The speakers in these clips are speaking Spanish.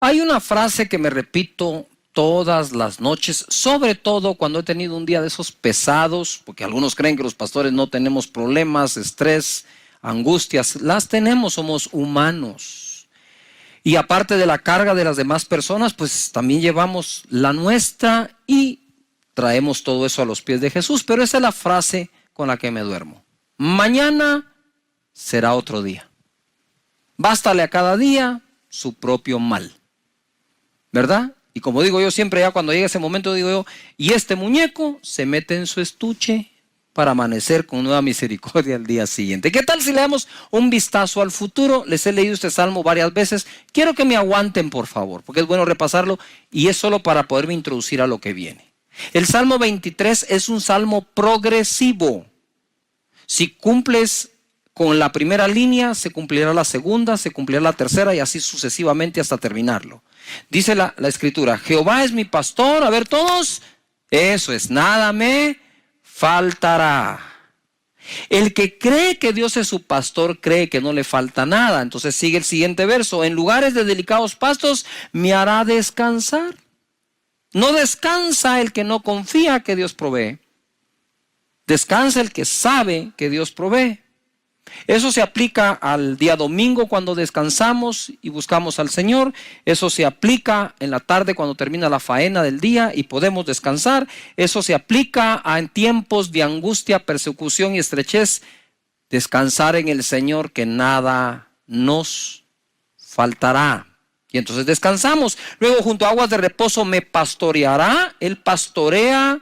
Hay una frase que me repito todas las noches, sobre todo cuando he tenido un día de esos pesados, porque algunos creen que los pastores no tenemos problemas, estrés, angustias. Las tenemos, somos humanos. Y aparte de la carga de las demás personas, pues también llevamos la nuestra y traemos todo eso a los pies de Jesús. Pero esa es la frase con la que me duermo. Mañana será otro día. Bástale a cada día su propio mal. ¿Verdad? Y como digo yo siempre, ya cuando llega ese momento, digo yo, y este muñeco se mete en su estuche para amanecer con nueva misericordia al día siguiente. ¿Qué tal si le damos un vistazo al futuro? Les he leído este salmo varias veces. Quiero que me aguanten, por favor, porque es bueno repasarlo y es solo para poderme introducir a lo que viene. El Salmo 23 es un salmo progresivo. Si cumples con la primera línea, se cumplirá la segunda, se cumplirá la tercera y así sucesivamente hasta terminarlo. Dice la escritura, Jehová es mi pastor, a ver todos, eso es, nada me faltará. El que cree que Dios es su pastor, cree que no le falta nada. Entonces sigue el siguiente verso, en lugares de delicados pastos me hará descansar. No descansa el que no confía que Dios provee. Descansa el que sabe que Dios provee. Eso se aplica al día domingo cuando descansamos y buscamos al Señor. Eso se aplica en la tarde cuando termina la faena del día y podemos descansar. Eso se aplica en tiempos de angustia, persecución y estrechez. Descansar en el Señor, que nada nos faltará. Y entonces descansamos. Luego junto a aguas de reposo me pastoreará. Él pastorea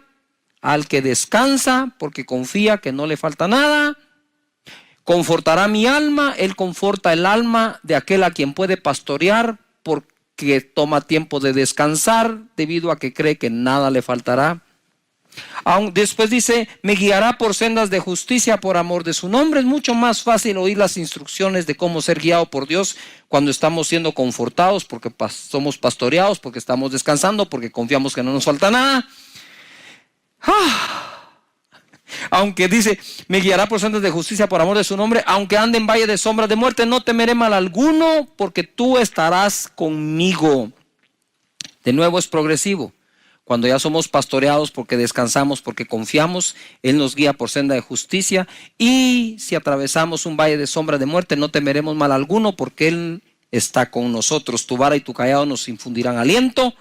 al que descansa porque confía que no le falta nada. Confortará mi alma, Él conforta el alma de aquel a quien puede pastorear porque toma tiempo de descansar debido a que cree que nada le faltará. Después dice, me guiará por sendas de justicia por amor de su nombre. Es mucho más fácil oír las instrucciones de cómo ser guiado por Dios cuando estamos siendo confortados, porque somos pastoreados, porque estamos descansando, porque confiamos que no nos falta nada. Aunque dice, me guiará por sendas de justicia por amor de su nombre, aunque ande en valle de sombras de muerte, no temeré mal alguno, porque tú estarás conmigo. De nuevo es progresivo. Cuando ya somos pastoreados porque descansamos, porque confiamos, Él nos guía por senda de justicia. Y si atravesamos un valle de sombra de muerte, no temeremos mal alguno, porque Él está con nosotros. Tu vara y tu cayado nos infundirán aliento.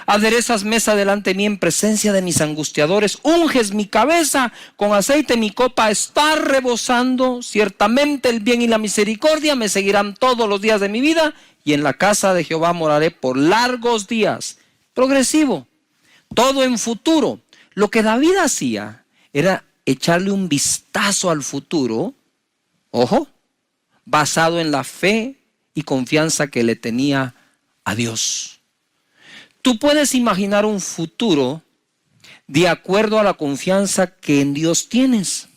Aderezas mesa delante de mí en presencia de mis angustiadores. Unges mi cabeza con aceite, mi copa está rebosando. Ciertamente el bien y la misericordia me seguirán todos los días de mi vida, y en la casa de Jehová moraré por largos días. Progresivo. Todo en futuro. Lo que David hacía era echarle un vistazo al futuro, ojo, basado en la fe y confianza que le tenía a Dios. Tú puedes imaginar un futuro de acuerdo a la confianza que en Dios tienes.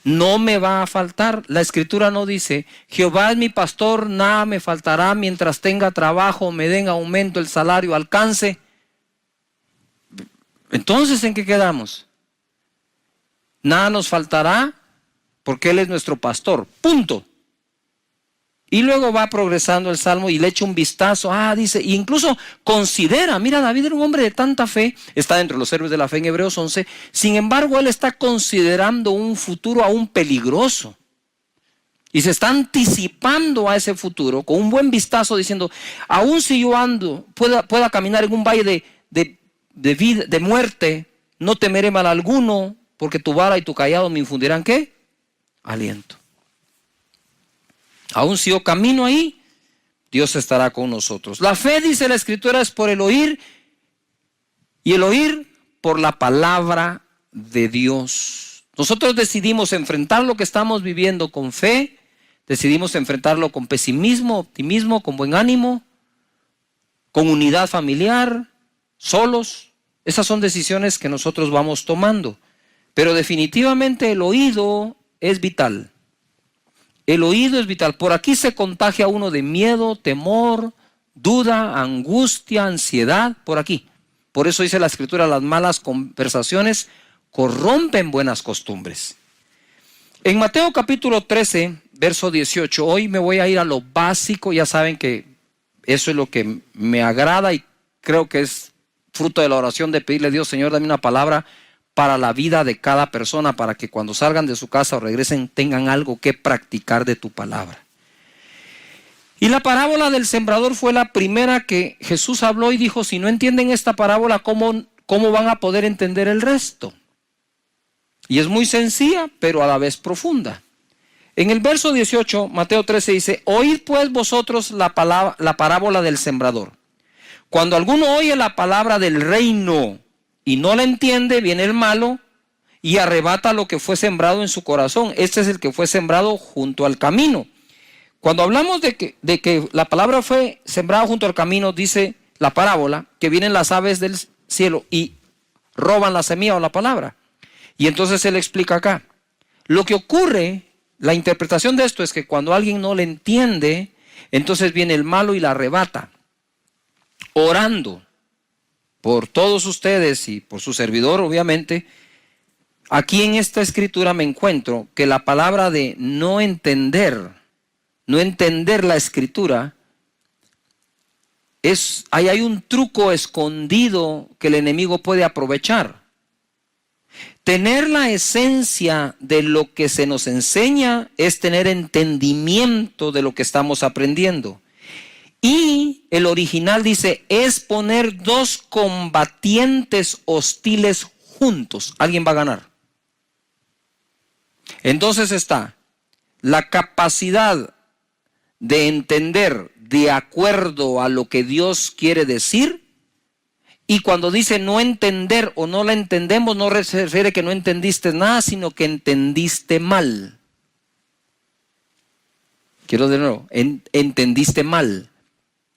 No me va a faltar. La escritura no dice, Jehová es mi pastor, nada me faltará mientras tenga trabajo, me den aumento, el salario alcance. Entonces, ¿en qué quedamos? Nada nos faltará porque Él es nuestro pastor. Punto. Y luego va progresando el salmo y le echa un vistazo. Dice, incluso considera, mira, David era un hombre de tanta fe, está dentro de los héroes de la fe en Hebreos 11. Sin embargo, él está considerando un futuro aún peligroso. Y se está anticipando a ese futuro con un buen vistazo diciendo, aún si yo pueda caminar en un valle de muerte, no temeré mal alguno, porque tu vara y tu cayado me infundirán, ¿qué? Aliento. Aún si yo camino ahí, Dios estará con nosotros. La fe, dice la escritura, es por el oír, y el oír por la palabra de Dios. Nosotros decidimos enfrentar lo que estamos viviendo con fe, decidimos enfrentarlo con pesimismo, optimismo, con buen ánimo, con unidad familiar, solos. Esas son decisiones que nosotros vamos tomando. Pero definitivamente el oído es vital. El oído es vital. Por aquí se contagia uno de miedo, temor, duda, angustia, ansiedad. Por aquí. Por eso dice la escritura, las malas conversaciones corrompen buenas costumbres. En Mateo capítulo 13, verso 18, hoy me voy a ir a lo básico. Ya saben que Eso es lo que me agrada y creo que es fruto de la oración de pedirle a Dios, Señor, dame una palabra para la vida de cada persona, para que cuando salgan de su casa o regresen tengan algo que practicar de tu palabra. Y la parábola del sembrador fue la primera que Jesús habló y dijo, si no entienden esta parábola, ¿cómo van a poder entender el resto? Y es muy sencilla, pero a la vez profunda. En el verso 18, Mateo 13 dice, oíd pues vosotros la parábola del sembrador. Cuando alguno oye la palabra del reino y no la entiende, viene el malo y arrebata lo que fue sembrado en su corazón. Este es el que fue sembrado junto al camino. Cuando hablamos de que la palabra fue sembrada junto al camino, dice la parábola, que vienen las aves del cielo y roban la semilla o la palabra. Y entonces él explica acá. Lo que ocurre, la interpretación de esto es que cuando alguien no le entiende, entonces viene el malo y la arrebata. Orando por todos ustedes y por su servidor, obviamente, aquí en esta escritura me encuentro que la palabra de no entender la escritura, ahí hay un truco escondido que el enemigo puede aprovechar. Tener la esencia de lo que se nos enseña es tener entendimiento de lo que estamos aprendiendo. Y el original dice, es poner dos combatientes hostiles juntos. Alguien va a ganar. Entonces está la capacidad de entender de acuerdo a lo que Dios quiere decir. Y cuando dice no entender o no la entendemos, no se refiere que no entendiste nada, sino que entendiste mal. Quiero de nuevo, entendiste mal.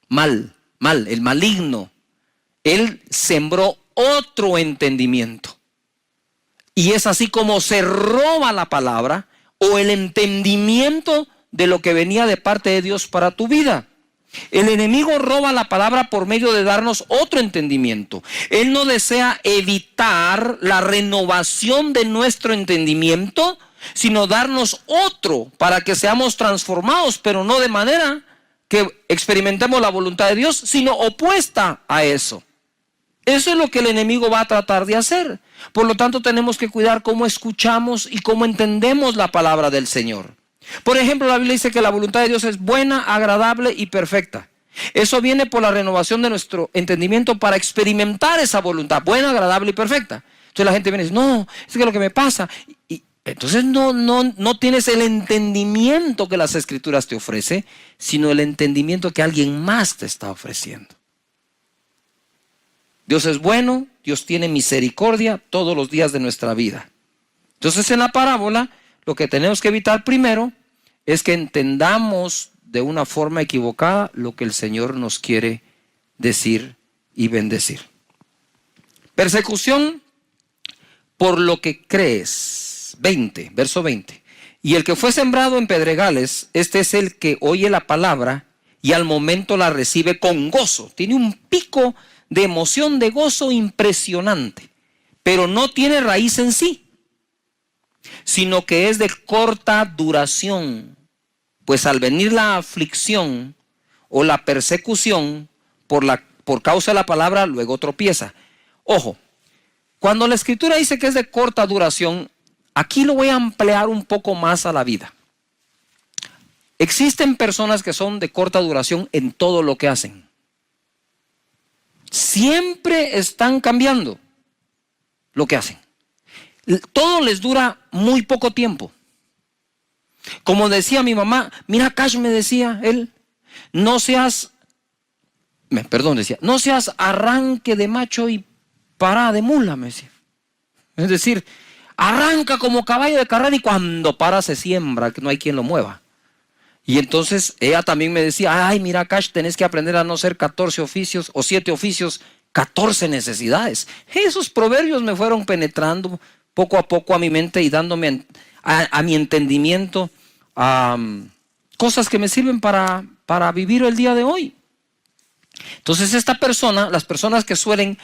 Mal, el maligno. Él sembró otro entendimiento. Y es así como se roba la palabra o el entendimiento de lo que venía de parte de Dios para tu vida. El enemigo roba la palabra por medio de darnos otro entendimiento. Él no desea evitar la renovación de nuestro entendimiento, sino darnos otro para que seamos transformados, pero no de manera que experimentemos la voluntad de Dios, sino opuesta a eso. Eso es lo que el enemigo va a tratar de hacer. Por lo tanto, tenemos que cuidar cómo escuchamos y cómo entendemos la palabra del Señor. Por ejemplo, la Biblia dice que la voluntad de Dios es buena, agradable y perfecta. Eso viene por la renovación de nuestro entendimiento para experimentar esa voluntad buena, agradable y perfecta. Entonces la gente viene y dice, no, es que lo que me pasa. Y entonces no tienes el entendimiento que las Escrituras te ofrecen, sino el entendimiento que alguien más te está ofreciendo. Dios es bueno, Dios tiene misericordia todos los días de nuestra vida. Entonces en la parábola, lo que tenemos que evitar primero es que entendamos de una forma equivocada lo que el Señor nos quiere decir y bendecir. Persecución por lo que crees. 20, verso 20. Y el que fue sembrado en pedregales, este es el que oye la palabra y al momento la recibe con gozo. Tiene un pico de emoción, de gozo impresionante, pero no tiene raíz en sí, sino que es de corta duración, pues al venir la aflicción o la persecución por causa de la palabra, luego tropieza. Ojo, cuando la Escritura dice que es de corta duración, aquí lo voy a ampliar un poco más a la vida. Existen personas que son de corta duración en todo lo que hacen. Siempre están cambiando lo que hacen. Todo les dura muy poco tiempo. Como decía mi mamá, mira Cash, me decía él, no seas arranque de macho y parada de mula, me decía. Es decir, arranca como caballo de carrera y cuando para se siembra, que no hay quien lo mueva. Y entonces ella también me decía, ay, mira Cash, tenés que aprender a no ser 14 oficios o 7 oficios, 14 necesidades. Esos proverbios me fueron penetrando poco a poco a mi mente y dándome a mi entendimiento cosas que me sirven para vivir el día de hoy. Entonces las personas que suelen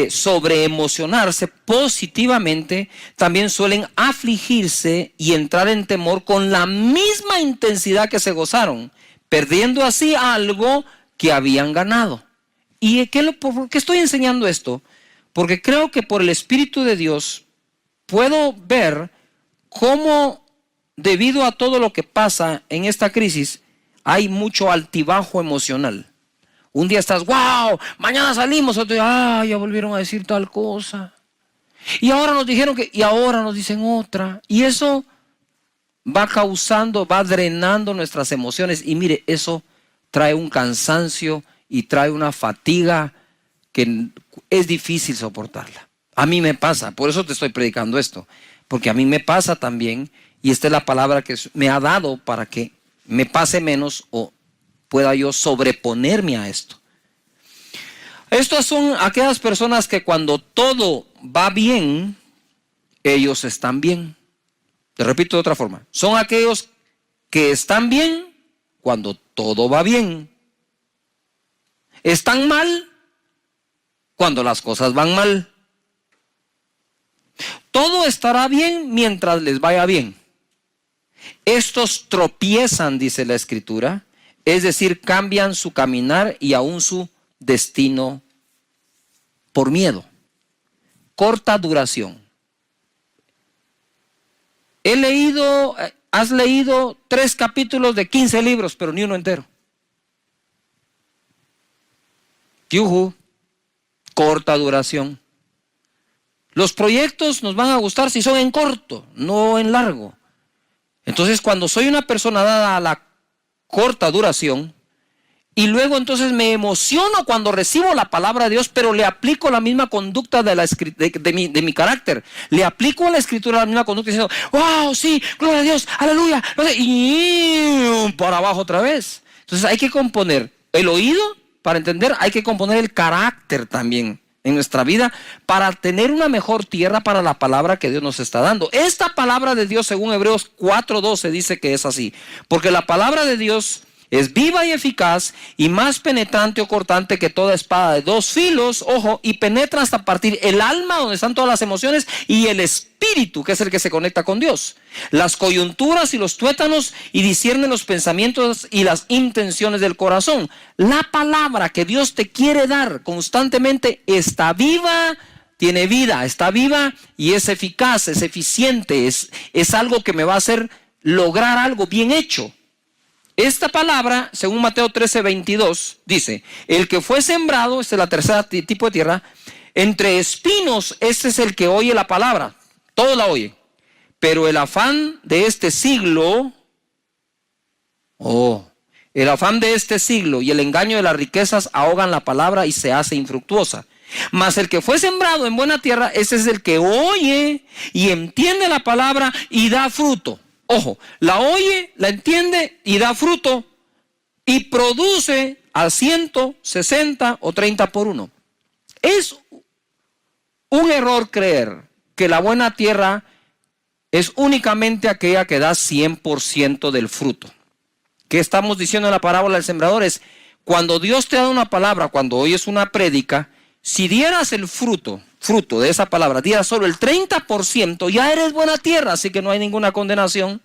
sobreemocionarse positivamente, también suelen afligirse y entrar en temor con la misma intensidad que se gozaron, perdiendo así algo que habían ganado. ¿Y por qué estoy enseñando esto? Porque creo que por el Espíritu de Dios puedo ver cómo, debido a todo lo que pasa en esta crisis, hay mucho altibajo emocional. Un día estás, wow, mañana salimos, otro día, ya volvieron a decir tal cosa. Y ahora nos dijeron y ahora nos dicen otra. Y eso va causando, va drenando nuestras emociones. Y mire, eso trae un cansancio y trae una fatiga que es difícil soportarla. A mí me pasa, por eso te estoy predicando esto. Porque a mí me pasa también, y esta es la palabra que me ha dado para que me pase menos o pueda yo sobreponerme a esto. Estas son aquellas personas que cuando todo va bien, ellos están bien. Te repito de otra forma. Son aquellos que están bien cuando todo va bien. Están mal cuando las cosas van mal. Todo estará bien mientras les vaya bien. Estos tropiezan, dice la Escritura, es decir, cambian su caminar y aún su destino por miedo. Corta duración. Has leído 3 capítulos de 15 libros, pero ni uno entero. Yuhu, corta duración. Los proyectos nos van a gustar si son en corto, no en largo. Entonces, cuando soy una persona dada a la corta duración, y luego entonces me emociono cuando recibo la palabra de Dios, pero le aplico la misma conducta de mi carácter. Le aplico a la Escritura la misma conducta diciendo, wow, sí, gloria a Dios, aleluya. Y para abajo otra vez. Entonces hay que componer el oído para entender, hay que componer el carácter también en nuestra vida para tener una mejor tierra para la palabra que Dios nos está dando. Esta palabra de Dios, según Hebreos 4:12, dice que es así. Porque la palabra de Dios es viva y eficaz y más penetrante o cortante que toda espada de 2 filos, ojo, y penetra hasta partir el alma, donde están todas las emociones, y el espíritu, que es el que se conecta con Dios, las coyunturas y los tuétanos, y discierne los pensamientos y las intenciones del corazón. La palabra que Dios te quiere dar constantemente está viva, tiene vida, está viva y es eficaz, es eficiente, es algo que me va a hacer lograr algo bien hecho. Esta palabra, según Mateo 13:22, dice, el que fue sembrado, esta es la tercera tipo de tierra, entre espinos, este es el que oye la palabra, todo la oye, pero el afán de este siglo, el afán de este siglo y el engaño de las riquezas ahogan la palabra y se hace infructuosa. Mas el que fue sembrado en buena tierra, ese es el que oye y entiende la palabra y da fruto. Ojo, la oye, la entiende y da fruto y produce al 100, 60 o 30 por 1. Es un error creer que la buena tierra es únicamente aquella que da 100% del fruto. ¿Qué estamos diciendo en la parábola del sembrador? Es cuando Dios te da una palabra, cuando oyes una prédica, si dieras el fruto de esa palabra, dieras solo el 30%, ya eres buena tierra, así que no hay ninguna condenación.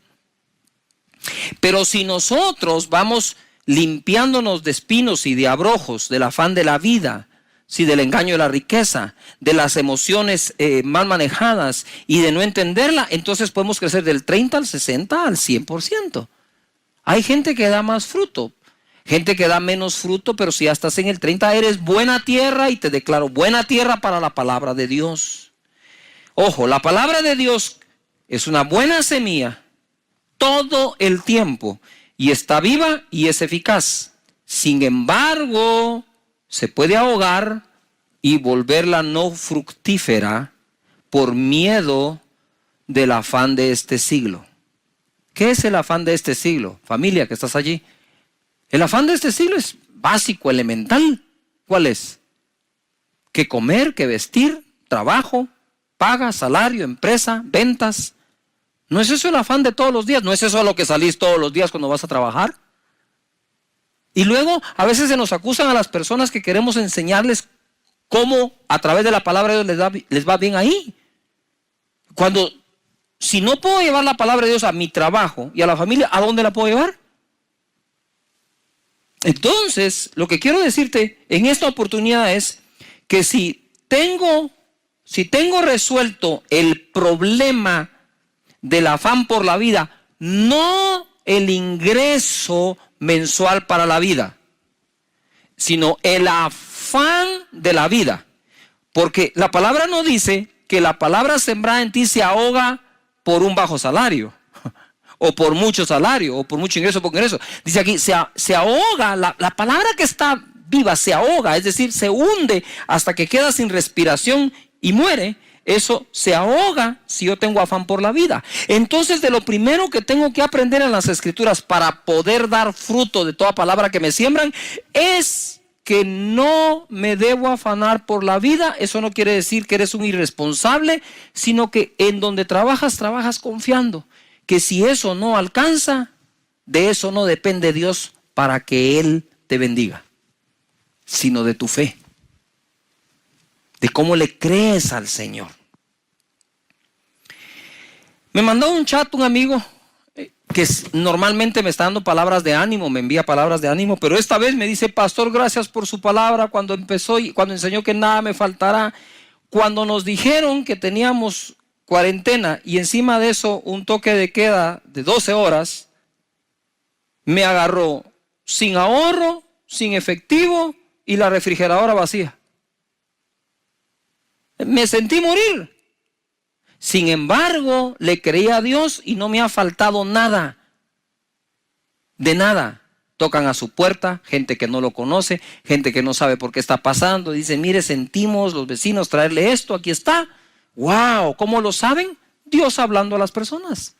Pero si nosotros vamos limpiándonos de espinos y de abrojos, del afán de la vida, sí, del engaño de la riqueza, de las emociones mal manejadas y de no entenderla, entonces podemos crecer del 30 al 60 al 100%. Hay gente que da más fruto, gente que da menos fruto, pero si ya estás en el 30, eres buena tierra y te declaro buena tierra para la palabra de Dios. Ojo, la palabra de Dios es una buena semilla todo el tiempo y está viva y es eficaz. Sin embargo, se puede ahogar y volverla no fructífera por miedo del afán de este siglo. ¿Qué es el afán de este siglo? Familia que estás allí. El afán de este siglo es básico, elemental. ¿Cuál es? Que comer, que vestir, trabajo, paga, salario, empresa, ventas. ¿No es eso el afán de todos los días? ¿No es eso a lo que salís todos los días cuando vas a trabajar? Y luego a veces se nos acusan a las personas que queremos enseñarles cómo a través de la palabra de Dios les va bien ahí. Cuando, si no puedo llevar la palabra de Dios a mi trabajo y a la familia, ¿a dónde la puedo llevar? Entonces, lo que quiero decirte en esta oportunidad es que si tengo resuelto el problema del afán por la vida, no el ingreso mensual para la vida, sino el afán de la vida. Porque la palabra no dice que la palabra sembrada en ti se ahoga por un bajo salario, o por mucho salario, o por mucho ingreso, poco ingreso. Dice aquí, se ahoga, la palabra que está viva se ahoga, es decir, se hunde hasta que queda sin respiración y muere. Eso se ahoga si yo tengo afán por la vida. Entonces, de lo primero que tengo que aprender en las Escrituras para poder dar fruto de toda palabra que me siembran es que no me debo afanar por la vida. Eso no quiere decir que eres un irresponsable, sino que en donde trabajas, trabajas confiando que si eso no alcanza, de eso no depende Dios para que Él te bendiga, sino de tu fe, de cómo le crees al Señor. Me mandó un chat un amigo que normalmente me está dando palabras de ánimo, me envía palabras de ánimo, pero esta vez me dice: pastor, gracias por su palabra cuando empezó y cuando enseñó que nada me faltará. Cuando nos dijeron que teníamos cuarentena y encima de eso un toque de queda de 12 horas, me agarró sin ahorro, sin efectivo y la refrigeradora vacía. Me sentí morir. Sin embargo, le creí a Dios y no me ha faltado nada. De nada. Tocan a su puerta, gente que no lo conoce, gente que no sabe por qué está pasando. Dice: mire, sentimos los vecinos traerle esto, aquí está. ¡Wow! ¿Cómo lo saben? Dios hablando a las personas.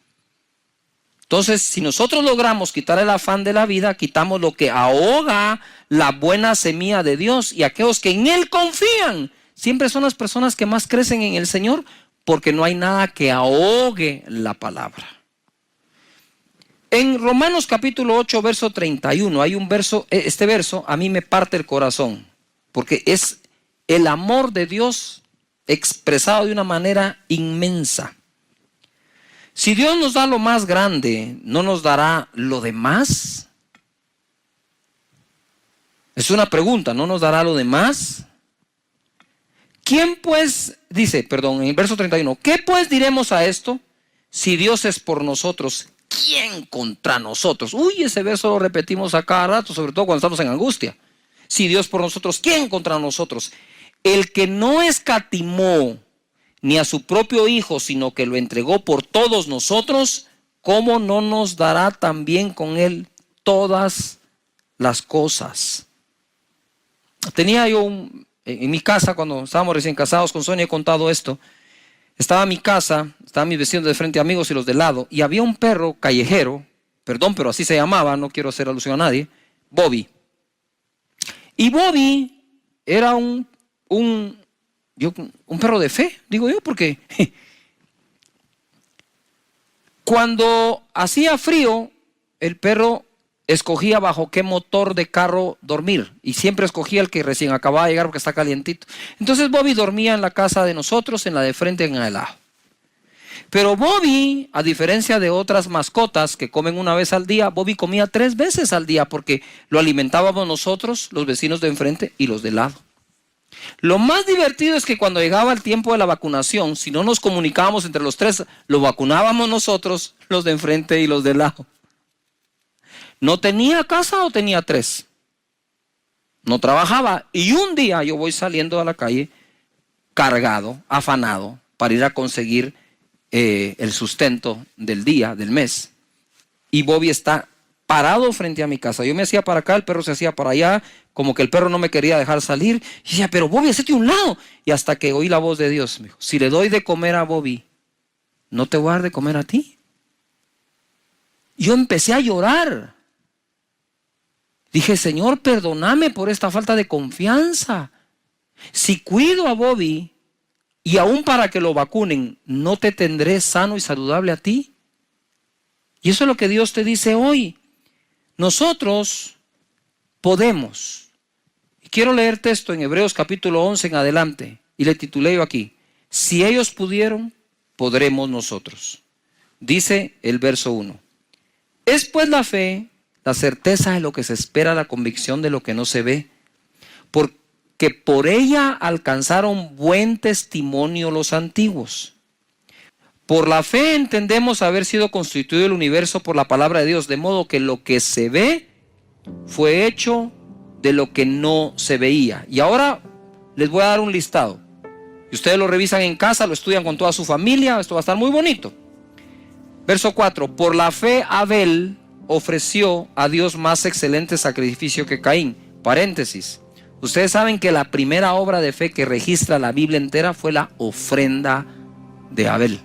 Entonces, si nosotros logramos quitar el afán de la vida, quitamos lo que ahoga la buena semilla de Dios. Y aquellos que en Él confían, siempre son las personas que más crecen en el Señor, porque no hay nada que ahogue la palabra. En Romanos capítulo 8, verso 31, hay un verso, este verso a mí me parte el corazón, porque es el amor de Dios expresado de una manera inmensa. Si Dios nos da lo más grande, ¿no nos dará lo demás? Es una pregunta, ¿no nos dará lo demás? ¿Quién pues, dice, en el verso 31, ¿qué pues diremos a esto? Si Dios es por nosotros, ¿quién contra nosotros? Uy, ese verso lo repetimos a cada rato, sobre todo cuando estamos en angustia. Si Dios por nosotros, ¿quién contra nosotros? El que no escatimó ni a su propio Hijo, sino que lo entregó por todos nosotros, ¿cómo no nos dará también con Él todas las cosas? Tenía yo en mi casa, cuando estábamos recién casados con Sonia, he contado esto. Estaba mi casa, estaban mis vecinos de frente, amigos, y los de lado, y había un perro callejero, perdón, pero así se llamaba, no quiero hacer alusión a nadie, Bobby. Y Bobby era un perro de fe, digo yo, porque cuando hacía frío, el perro escogía bajo qué motor de carro dormir, y siempre escogía el que recién acababa de llegar porque está calientito. Entonces Bobby dormía en la casa de nosotros, en la de frente, en el lado. Pero Bobby, a diferencia de otras mascotas que comen una vez al día, Bobby comía 3 veces al día porque lo alimentábamos nosotros, los vecinos de enfrente y los de lado. Lo más divertido es que cuando llegaba el tiempo de la vacunación, si no nos comunicábamos entre los 3, lo vacunábamos nosotros, los de enfrente y los de lado. ¿No tenía casa o tenía 3? No trabajaba. Y un día yo voy saliendo a la calle cargado, afanado, para ir a conseguir el sustento del día, del mes. Y Bobby está parado frente a mi casa. Yo me hacía para acá, el perro se hacía para allá, como que el perro no me quería dejar salir. Y decía: pero Bobby, hacete a un lado. Y hasta que oí la voz de Dios, me dijo: si le doy de comer a Bobby, ¿no te voy a dar de comer a ti? Yo empecé a llorar. Dije: Señor, perdóname por esta falta de confianza. Si cuido a Bobby y aún para que lo vacunen, ¿no te tendré sano y saludable a ti? Y eso es lo que Dios te dice hoy. Nosotros podemos. Y quiero leerte esto en Hebreos capítulo 11 en adelante. Y le titulé yo aquí: si ellos pudieron, podremos nosotros. Dice el verso 1. Es pues la fe la certeza de lo que se espera, la convicción de lo que no se ve. Porque por ella alcanzaron buen testimonio los antiguos. Por la fe entendemos haber sido constituido el universo por la palabra de Dios, de modo que lo que se ve fue hecho de lo que no se veía. Y ahora les voy a dar un listado. Y ustedes lo revisan en casa, lo estudian con toda su familia, esto va a estar muy bonito. Verso 4, por la fe Abel ofreció a Dios más excelente sacrificio que Caín. Paréntesis, ustedes saben que la primera obra de fe que registra la Biblia entera fue la ofrenda de Abel.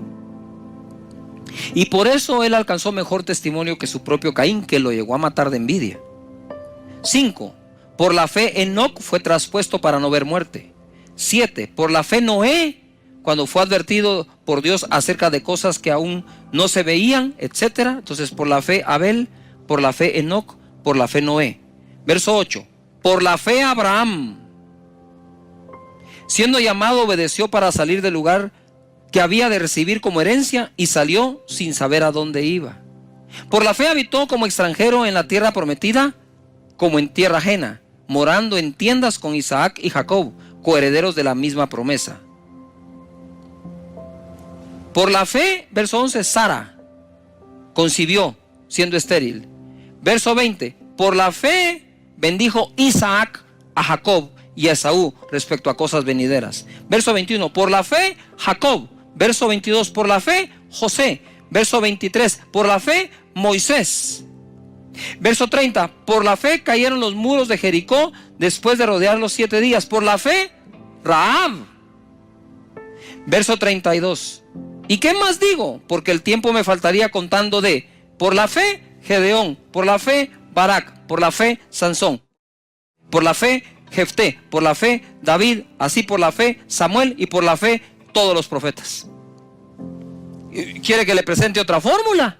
Y por eso él alcanzó mejor testimonio que su propio Caín, que lo llegó a matar de envidia. 5, por la fe Enoc fue traspuesto para no ver muerte. 7, por la fe Noé, cuando fue advertido por Dios acerca de cosas que aún no se veían, etc. Entonces, por la fe Abel, por la fe Enoc, por la fe Noé. Verso 8, por la fe Abraham, siendo llamado, obedeció para salir del lugar que había de recibir como herencia y salió sin saber a dónde iba. Por la fe habitó como extranjero en la tierra prometida, como en tierra ajena, morando en tiendas con Isaac y Jacob, coherederos de la misma promesa. Por la fe, verso 11, Sara concibió siendo estéril. Verso 20, por la fe bendijo Isaac a Jacob y a Esaú respecto a cosas venideras. Verso 21, por la fe Jacob. Verso 22, por la fe José. Verso 23, por la fe Moisés. Verso 30, por la fe cayeron los muros de Jericó después de rodearlos 7 días. Por la fe Rahab. Verso 32, ¿y qué más digo? Porque el tiempo me faltaría contando de, por la fe Gedeón, por la fe Barak, por la fe Sansón, por la fe Jefté, por la fe David, así por la fe Samuel y por la fe todos los profetas. ¿Quiere que le presente otra fórmula?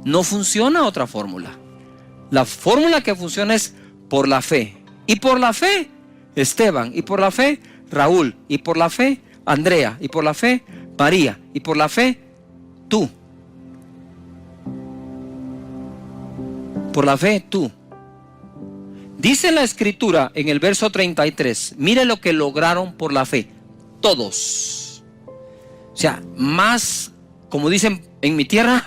No funciona otra fórmula. La fórmula que funciona es por la fe. Y por la fe Esteban, y por la fe Raúl, y por la fe Andrea, y por la fe María, y por la fe tú. Por la fe tú. Dice la escritura en el verso 33, mire lo que lograron por la fe. Todos. O sea, más, como dicen en mi tierra,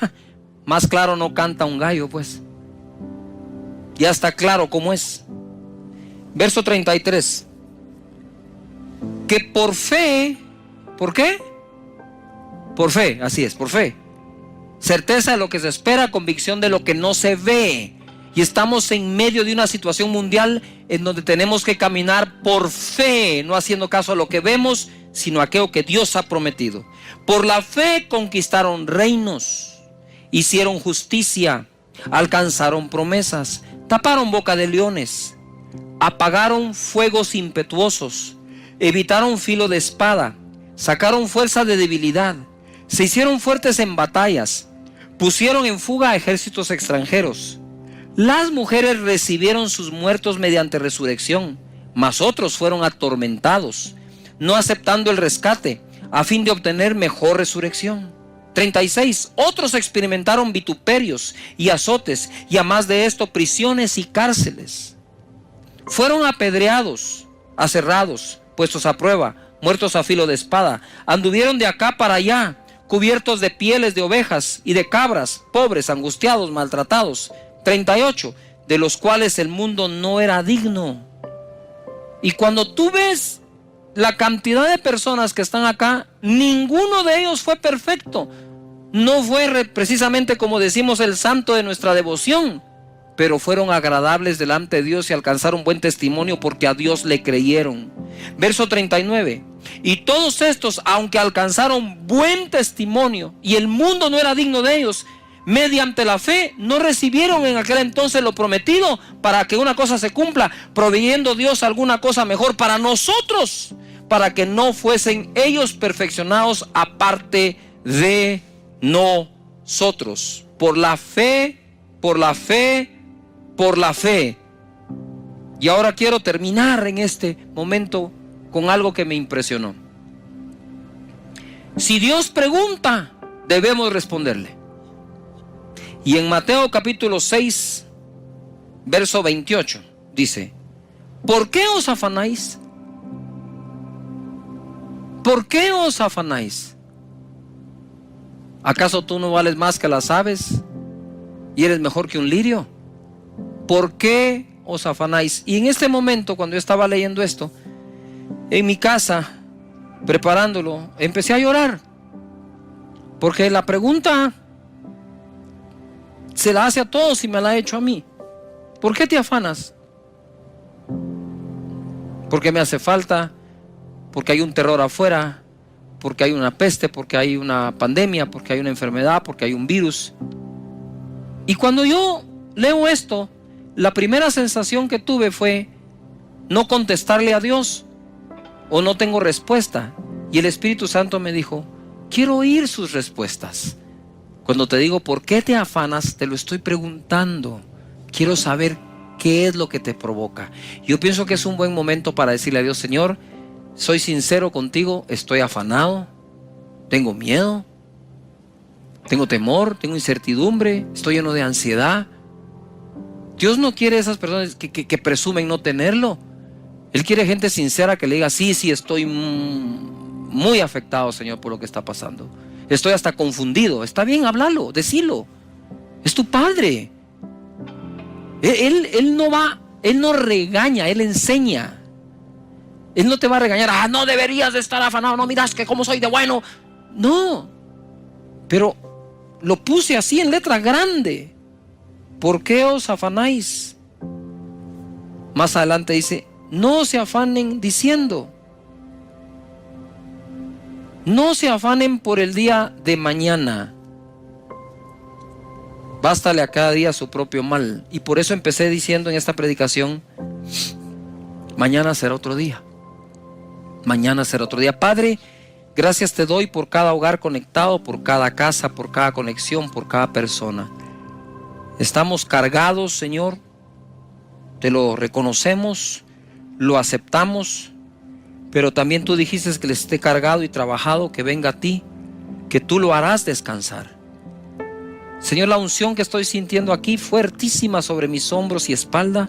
más claro no canta un gallo, pues. Ya está claro cómo es. Verso 33. Que por fe, ¿por qué? Por fe, así es, por fe. Certeza de lo que se espera, convicción de lo que no se ve. Y estamos en medio de una situación mundial en donde tenemos que caminar por fe, no haciendo caso a lo que vemos, sino a aquello que Dios ha prometido. Por la fe conquistaron reinos, hicieron justicia, alcanzaron promesas, taparon boca de leones, apagaron fuegos impetuosos, evitaron filo de espada, sacaron fuerza de debilidad, se hicieron fuertes en batallas, pusieron en fuga a ejércitos extranjeros. Las mujeres recibieron sus muertos mediante resurrección, mas otros fueron atormentados, no aceptando el rescate, a fin de obtener mejor resurrección. 36. Otros experimentaron vituperios y azotes, y a más de esto, prisiones y cárceles. Fueron apedreados, aserrados, puestos a prueba, muertos a filo de espada. Anduvieron de acá para allá, cubiertos de pieles de ovejas y de cabras, pobres, angustiados, maltratados. 38. De los cuales el mundo no era digno. Y cuando tú ves la cantidad de personas que están acá, ninguno de ellos fue perfecto. No fue precisamente, como decimos, el santo de nuestra devoción, pero fueron agradables delante de Dios y alcanzaron buen testimonio porque a Dios le creyeron. Verso 39. Y todos estos, aunque alcanzaron buen testimonio y el mundo no era digno de ellos, mediante la fe no recibieron en aquel entonces lo prometido, para que una cosa se cumpla, proveyendo Dios alguna cosa mejor para nosotros, para que no fuesen ellos perfeccionados aparte de nosotros. Por la fe, por la fe, por la fe. Y ahora quiero terminar en este momento con algo que me impresionó. Si Dios pregunta, debemos responderle. Y en Mateo capítulo 6, verso 28, dice: ¿por qué os afanáis? ¿Por qué os afanáis? ¿Acaso tú no vales más que las aves y eres mejor que un lirio? ¿Por qué os afanáis? Y en este momento, cuando yo estaba leyendo esto, en mi casa, preparándolo, empecé a llorar. Porque la pregunta se la hace a todos y me la ha hecho a mí. ¿Por qué te afanas? Porque me hace falta, porque hay un terror afuera, porque hay una peste, porque hay una pandemia, porque hay una enfermedad, porque hay un virus. Y cuando yo leo esto, la primera sensación que tuve fue no contestarle a Dios, o no tengo respuesta. Y el Espíritu Santo me dijo: quiero oír sus respuestas. Cuando te digo ¿por qué te afanas?, te lo estoy preguntando. Quiero saber qué es lo que te provoca. Yo pienso que es un buen momento para decirle a Dios: Señor, soy sincero contigo, estoy afanado, tengo miedo, tengo temor, tengo incertidumbre, estoy lleno de ansiedad. Dios no quiere esas personas que presumen no tenerlo. Él quiere gente sincera que le diga: sí, estoy muy afectado, Señor, por lo que está pasando. Estoy hasta confundido. Está bien, háblalo, decilo. Es tu Padre. Él no regaña, Él enseña. Él no te va a regañar: ah, no deberías de estar afanado, no miras que cómo soy de bueno. No, pero lo puse así en letra grande. ¿Por qué os afanáis? Más adelante dice: no se afanen diciendo. No se afanen por el día de mañana. Bástale a cada día su propio mal. Y por eso empecé diciendo en esta predicación: mañana será otro día. Mañana será otro día. Padre, gracias te doy por cada hogar conectado, por cada casa, por cada conexión, por cada persona. Estamos cargados, Señor. Te lo reconocemos, lo aceptamos. Pero también tú dijiste que les esté cargado y trabajado, que venga a ti, que tú lo harás descansar. Señor, la unción que estoy sintiendo aquí, fuertísima sobre mis hombros y espalda,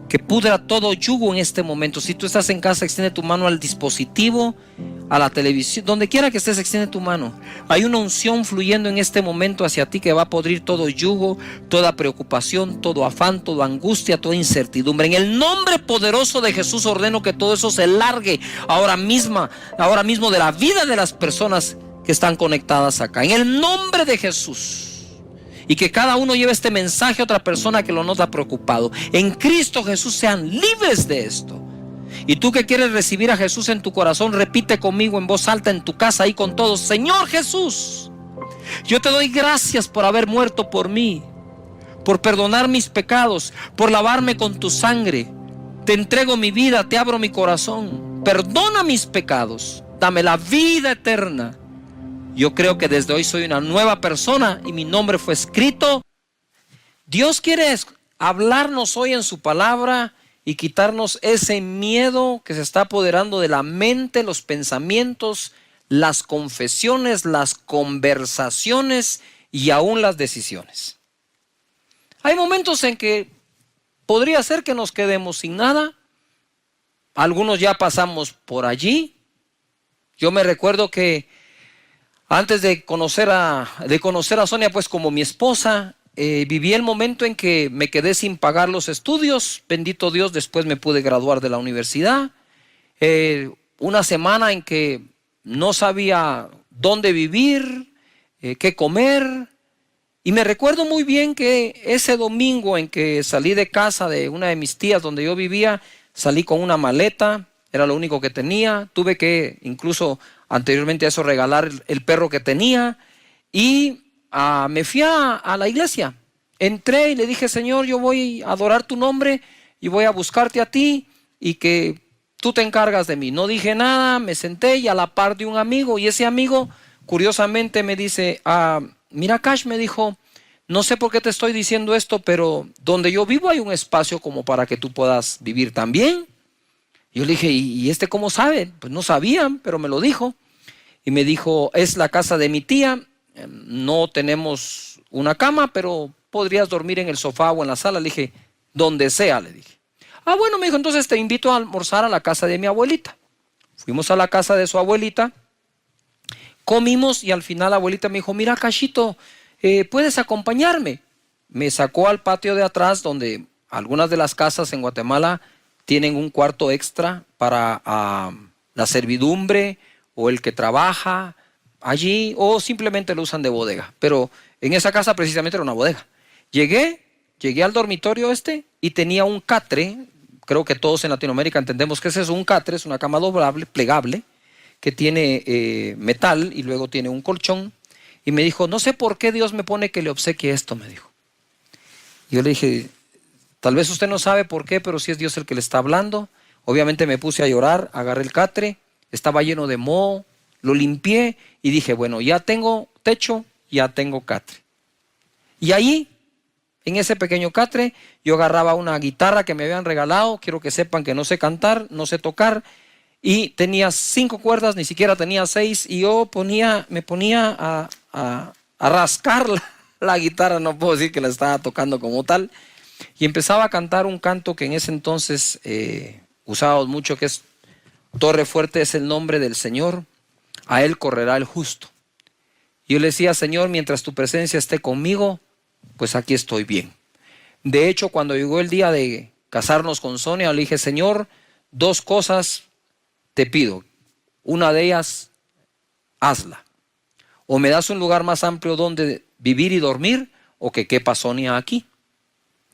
que pudra todo yugo en este momento. Si tú estás en casa, extiende tu mano al dispositivo, a la televisión, donde quiera que estés, extiende tu mano. Hay una unción fluyendo en este momento hacia ti que va a podrir todo yugo, toda preocupación, todo afán, toda angustia, toda incertidumbre. En el nombre poderoso de Jesús ordeno que todo eso se largue ahora mismo de la vida de las personas que están conectadas acá. En el nombre de Jesús. Y que cada uno lleve este mensaje a otra persona que lo nota preocupado. En Cristo Jesús sean libres de esto. Y tú que quieres recibir a Jesús en tu corazón, repite conmigo en voz alta en tu casa, ahí con todos: Señor Jesús, yo te doy gracias por haber muerto por mí, por perdonar mis pecados, por lavarme con tu sangre. Te entrego mi vida, te abro mi corazón. Perdona mis pecados, dame la vida eterna. Yo creo que desde hoy soy una nueva persona y mi nombre fue escrito. Dios quiere hablarnos hoy en su palabra y quitarnos ese miedo que se está apoderando de la mente, los pensamientos, las confesiones, las conversaciones y aún las decisiones. Hay momentos en que podría ser que nos quedemos sin nada. Algunos ya pasamos por allí. Yo me recuerdo que antes de conocer a Sonia, pues como mi esposa, viví el momento en que me quedé sin pagar los estudios. Bendito Dios, después me pude graduar de la universidad. Una semana en que no sabía dónde vivir, qué comer. Y me recuerdo muy bien que ese domingo en que salí de casa de una de mis tías donde yo vivía, salí con una maleta, era lo único que tenía. Tuve que incluso anteriormente a eso regalar el perro que tenía y me fui a la iglesia. Entré y le dije: Señor, yo voy a adorar tu nombre y voy a buscarte a ti y que tú te encargas de mí. No dije nada, me senté y a la par de un amigo, y ese amigo curiosamente me dice: mira, Cash, me dijo, no sé por qué te estoy diciendo esto, pero donde yo vivo hay un espacio como para que tú puedas vivir también. Yo le dije: ¿y este cómo sabe? Pues no sabían, pero me lo dijo. Y me dijo: es la casa de mi tía, no tenemos una cama, pero podrías dormir en el sofá o en la sala. Le dije, donde sea, le dije. Ah, bueno, me dijo, entonces te invito a almorzar a la casa de mi abuelita. Fuimos a la casa de su abuelita, comimos y al final la abuelita me dijo, mira, Cachito, ¿puedes acompañarme? Me sacó al patio de atrás, donde algunas de las casas en Guatemala tienen un cuarto extra para la servidumbre o el que trabaja allí, o simplemente lo usan de bodega. Pero en esa casa precisamente era una bodega. Llegué al dormitorio y tenía un catre. Creo que todos en Latinoamérica entendemos que es eso. Un catre es una cama doblable, plegable, que tiene metal y luego tiene un colchón. Y me dijo, no sé por qué Dios me pone que le obsequie esto, me dijo. Yo le dije, tal vez usted no sabe por qué, pero sí es Dios el que le está hablando. Obviamente me puse a llorar, agarré el catre, estaba lleno de moho, lo limpié y dije, bueno, ya tengo techo, ya tengo catre. Y ahí, en ese pequeño catre, yo agarraba una guitarra que me habían regalado. Quiero que sepan que no sé cantar, no sé tocar. Y tenía 5 cuerdas, ni siquiera tenía 6. Y yo me ponía a rascar la guitarra. No puedo decir que la estaba tocando como tal. Y empezaba a cantar un canto que en ese entonces usábamos mucho, que es Torre fuerte es el nombre del Señor, a Él correrá el justo. Yo le decía, Señor, mientras tu presencia esté conmigo, pues aquí estoy bien. De hecho, cuando llegó el día de casarnos con Sonia, le dije, Señor, 2 cosas te pido. Una de ellas, hazla. O me das un lugar más amplio donde vivir y dormir, o que quepa Sonia aquí.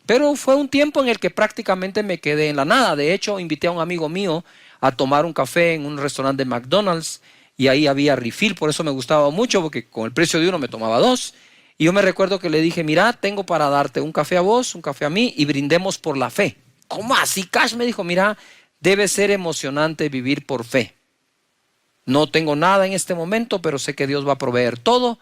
Pero fue un tiempo en el que prácticamente me quedé en la nada. De hecho, invité a un amigo mío a tomar un café en un restaurante de McDonald's, y ahí había refill. Por eso me gustaba mucho, porque con el precio de uno me tomaba 2. Y yo me recuerdo que le dije, mira, tengo para darte un café a vos, un café a mí, y brindemos por la fe. ¿Cómo así, Cash? Me dijo, mira, debe ser emocionante vivir por fe. No tengo nada en este momento, pero sé que Dios va a proveer todo.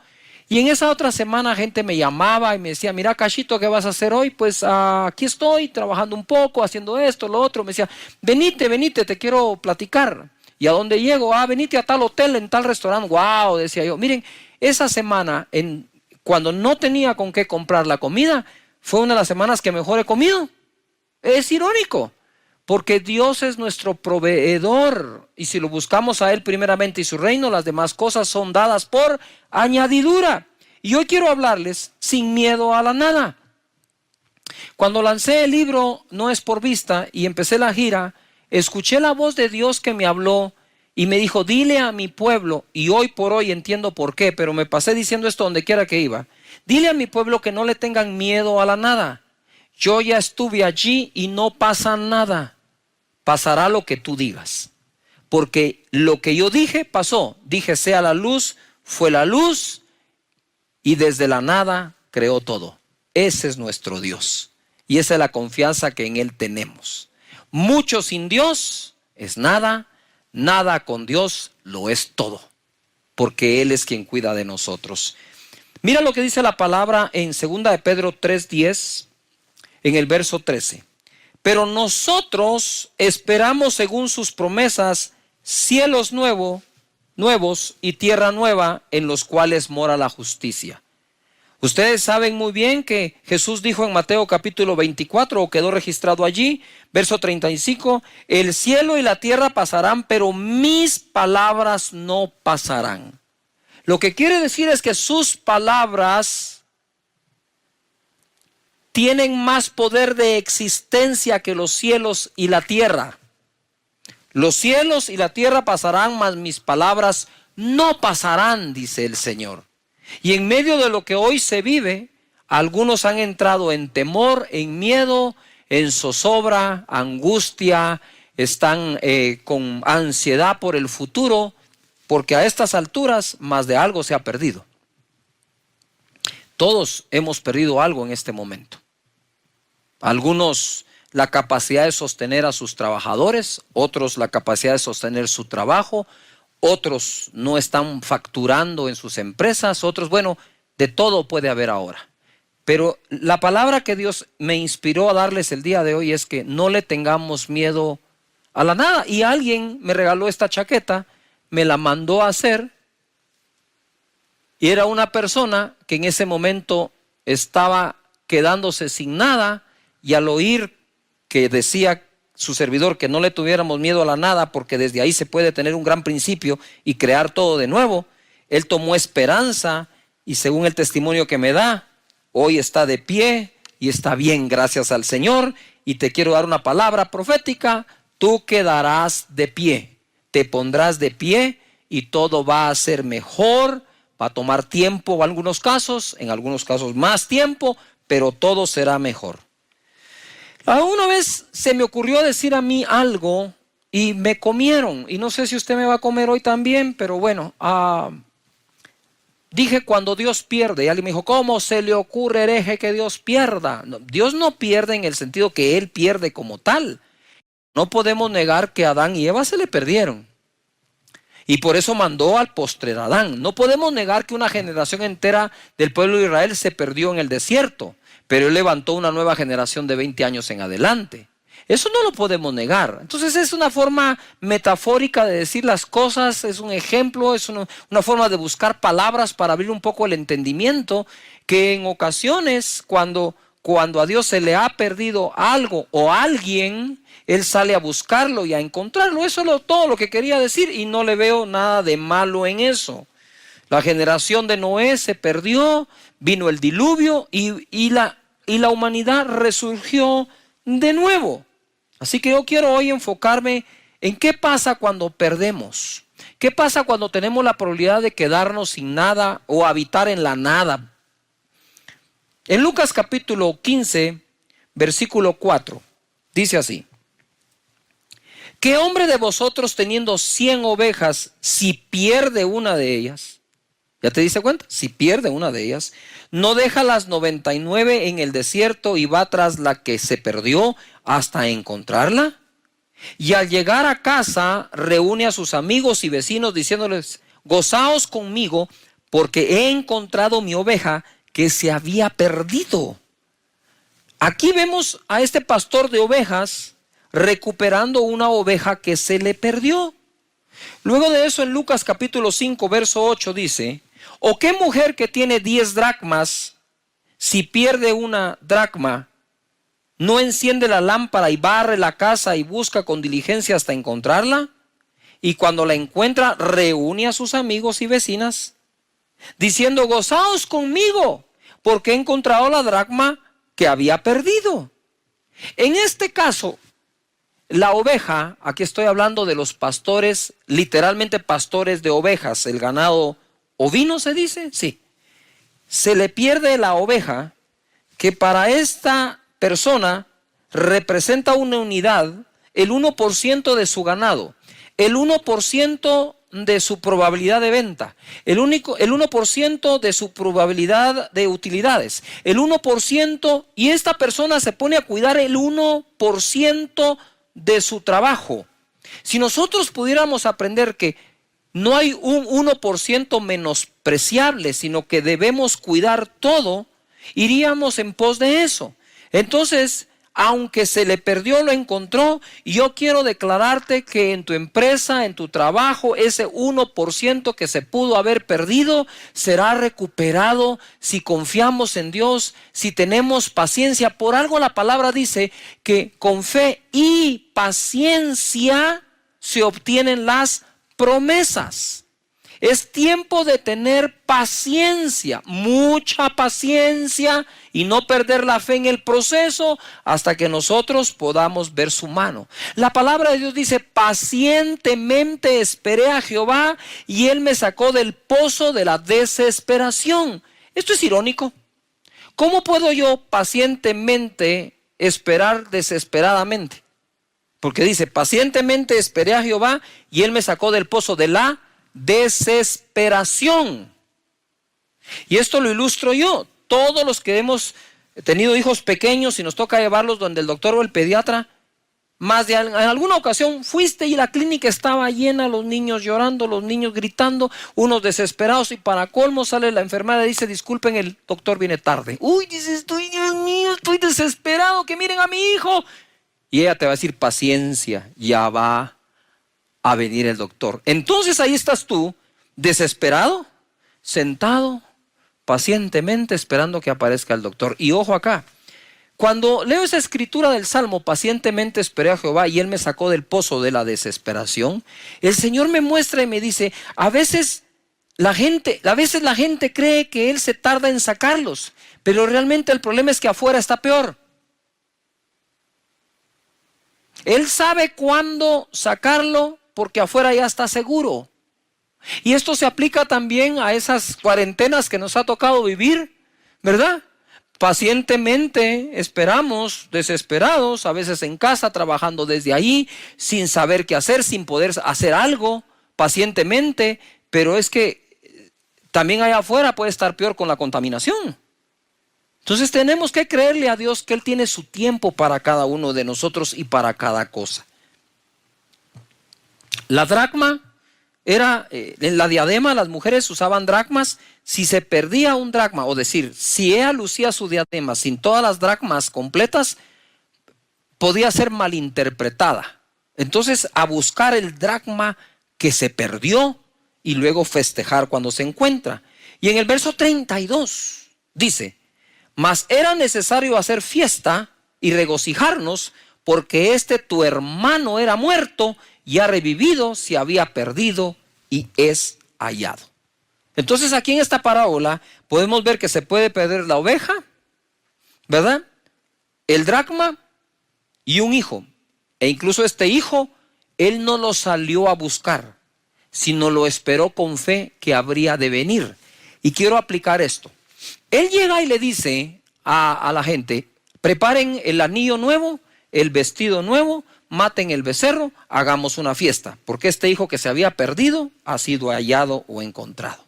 Y en esa otra semana gente me llamaba y me decía, mira, Cachito, ¿qué vas a hacer hoy? Pues aquí estoy trabajando un poco, haciendo esto, lo otro. Me decía, venite, te quiero platicar. ¿Y a dónde llego? Venite a tal hotel, en tal restaurante. Wow, decía yo. Miren, esa semana, cuando no tenía con qué comprar la comida, fue una de las semanas que mejor he comido. Es irónico, porque Dios es nuestro proveedor, y si lo buscamos a Él primeramente y su reino, las demás cosas son dadas por añadidura. Y hoy quiero hablarles sin miedo a la nada. Cuando lancé el libro No es por vista y empecé la gira, escuché la voz de Dios que me habló y me dijo, dile a mi pueblo, y hoy por hoy entiendo por qué, pero me pasé diciendo esto donde quiera que iba, dile a mi pueblo que no le tengan miedo a la nada. Yo ya estuve allí y no pasa nada. Pasará lo que tú digas. Porque lo que yo dije pasó. Dije sea la luz, fue la luz, y desde la nada creó todo. Ese es nuestro Dios. Y esa es la confianza que en Él tenemos. Mucho sin Dios es nada, nada con Dios lo es todo. Porque Él es quien cuida de nosotros. Mira lo que dice la palabra en 2 de Pedro 3:10. En el verso 13, pero nosotros esperamos según sus promesas cielos nuevos y tierra nueva en los cuales mora la justicia. Ustedes saben muy bien que Jesús dijo en Mateo capítulo 24, o quedó registrado allí, verso 35, el cielo y la tierra pasarán, pero mis palabras no pasarán. Lo que quiere decir es que sus palabras tienen más poder de existencia que los cielos y la tierra. Los cielos y la tierra pasarán, mas mis palabras no pasarán, dice el Señor. Y en medio de lo que hoy se vive, algunos han entrado en temor, en miedo, en zozobra, angustia, están con ansiedad por el futuro, porque a estas alturas más de algo se ha perdido. Todos hemos perdido algo en este momento. Algunos la capacidad de sostener a sus trabajadores, otros la capacidad de sostener su trabajo, otros no están facturando en sus empresas, otros, bueno, de todo puede haber ahora. Pero la palabra que Dios me inspiró a darles el día de hoy es que no le tengamos miedo a la nada. Y alguien me regaló esta chaqueta, me la mandó a hacer, y era una persona que en ese momento estaba quedándose sin nada, y al oír que decía su servidor que no le tuviéramos miedo a la nada, porque desde ahí se puede tener un gran principio y crear todo de nuevo, él tomó esperanza y, según el testimonio que me da, hoy está de pie y está bien, gracias al Señor. Y te quiero dar una palabra profética: tú quedarás de pie, te pondrás de pie y todo va a ser mejor. Va a tomar tiempo en algunos casos más tiempo, pero todo será mejor. Una vez se me ocurrió decir a mí algo y me comieron, y no sé si usted me va a comer hoy también, pero bueno, dije cuando Dios pierde, y alguien me dijo, ¿cómo se le ocurre, hereje, que Dios pierda? No, Dios no pierde en el sentido que Él pierde como tal. No podemos negar que Adán y Eva se le perdieron. Y por eso mandó al postrer Adán. No podemos negar que una generación entera del pueblo de Israel se perdió en el desierto, pero Él levantó una nueva generación de 20 años en adelante. Eso no lo podemos negar. Entonces es una forma metafórica de decir las cosas, es un ejemplo, es una forma de buscar palabras para abrir un poco el entendimiento, que en ocasiones cuando a Dios se le ha perdido algo o alguien, Él sale a buscarlo y a encontrarlo. Eso es todo lo que quería decir, y no le veo nada de malo en eso. La generación de Noé se perdió, vino el diluvio y la humanidad resurgió de nuevo. Así que yo quiero hoy enfocarme en qué pasa cuando perdemos. ¿Qué pasa cuando tenemos la probabilidad de quedarnos sin nada o habitar en la nada? En Lucas capítulo 15, versículo 4, dice así: ¿qué hombre de vosotros, teniendo 100 ovejas, si pierde una de ellas? ¿Ya te diste cuenta? Si pierde una de ellas, ¿no deja las 99 en el desierto y va tras la que se perdió hasta encontrarla? Y al llegar a casa, reúne a sus amigos y vecinos diciéndoles, gozaos conmigo, porque he encontrado mi oveja que se había perdido. Aquí vemos a este pastor de ovejas recuperando una oveja que se le perdió. Luego de eso, en Lucas capítulo 5, verso 8 dice, ¿o qué mujer que tiene 10 dracmas, si pierde una dracma, no enciende la lámpara y barre la casa y busca con diligencia hasta encontrarla? Y cuando la encuentra, reúne a sus amigos y vecinas, diciendo, gozaos conmigo, porque he encontrado la dracma que había perdido. En este caso, la oveja, aquí estoy hablando de los pastores, literalmente pastores de ovejas, el ganado ovino se dice, sí. Se le pierde la oveja, que para esta persona representa una unidad, el 1% de su ganado, el 1% de su probabilidad de venta, el 1% de su probabilidad de utilidades, el 1%, y esta persona se pone a cuidar el 1% de su trabajo. Si nosotros pudiéramos aprender que no hay un 1% menospreciable, sino que debemos cuidar todo, iríamos en pos de eso. Entonces, aunque se le perdió, lo encontró. Y yo quiero declararte que en tu empresa, en tu trabajo, ese 1% que se pudo haber perdido será recuperado si confiamos en Dios, si tenemos paciencia. Por algo la palabra dice que con fe y paciencia se obtienen las promesas. Es tiempo de tener paciencia, mucha paciencia, y no perder la fe en el proceso hasta que nosotros podamos ver su mano. La palabra de Dios dice, pacientemente esperé a Jehová y Él me sacó del pozo de la desesperación. Esto es irónico. ¿Cómo puedo yo pacientemente esperar desesperadamente? Porque dice, pacientemente esperé a Jehová y Él me sacó del pozo de la desesperación. Y esto lo ilustro yo. Todos los que hemos tenido hijos pequeños y nos toca llevarlos donde el doctor o el pediatra, más de en alguna ocasión fuiste y la clínica estaba llena, los niños llorando, los niños gritando, unos desesperados, y para colmo sale la enfermera y dice, disculpen, el doctor viene tarde. Uy, dices, Dios mío, estoy desesperado, que miren a mi hijo. Y ella te va a decir, paciencia, ya va a venir el doctor. Entonces ahí estás tú, desesperado, sentado, pacientemente esperando que aparezca el doctor. Y ojo acá, cuando leo esa escritura del Salmo, pacientemente esperé a Jehová y Él me sacó del pozo de la desesperación, el Señor me muestra y me dice, a veces la gente cree que Él se tarda en sacarlos, pero realmente el problema es que afuera está peor. Él sabe cuándo sacarlo porque afuera ya está seguro. Y esto se aplica también a esas cuarentenas que nos ha tocado vivir, ¿verdad? Pacientemente esperamos, desesperados, a veces en casa, trabajando desde ahí, sin saber qué hacer, sin poder hacer algo, pacientemente, pero es que también allá afuera puede estar peor con la contaminación. Entonces tenemos que creerle a Dios que Él tiene su tiempo para cada uno de nosotros y para cada cosa. La dracma era, en la diadema las mujeres usaban dracmas. Si se perdía un dracma, o decir, si ella lucía su diadema sin todas las dracmas completas, podía ser malinterpretada. Entonces, a buscar el dracma que se perdió y luego festejar cuando se encuentra. Y en el verso 32 dice, mas era necesario hacer fiesta y regocijarnos, porque tu hermano era muerto y ha revivido, se había perdido y es hallado. Entonces aquí en esta parábola podemos ver que se puede perder la oveja, ¿verdad? El dracma y un hijo. E incluso este hijo, él no lo salió a buscar, sino lo esperó con fe que habría de venir. Y quiero aplicar esto. Él llega y le dice a la gente, preparen el anillo nuevo, el vestido nuevo, maten el becerro, hagamos una fiesta, porque este hijo que se había perdido ha sido hallado o encontrado.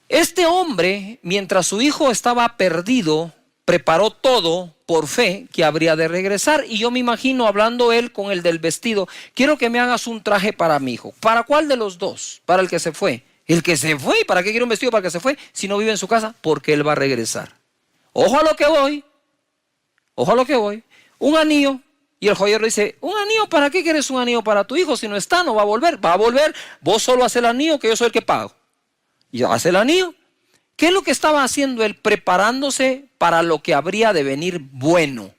Este hombre, mientras su hijo estaba perdido, preparó todo por fe que habría de regresar. Y yo me imagino hablando él con el del vestido, quiero que me hagas un traje para mi hijo. ¿Para cuál de los dos? Para el que se fue. El que se fue, ¿para qué quiere un vestido para el que se fue? Si no vive en su casa, porque él va a regresar. Ojo a lo que voy. Ojo a lo que voy. Un anillo. Y el joyero le dice, ¿un anillo? ¿Para qué quieres un anillo para tu hijo? Si no está, no va a volver. Va a volver. Vos solo haces el anillo, que yo soy el que pago. Y hace el anillo. ¿Qué es lo que estaba haciendo él? Preparándose para lo que habría de venir bueno.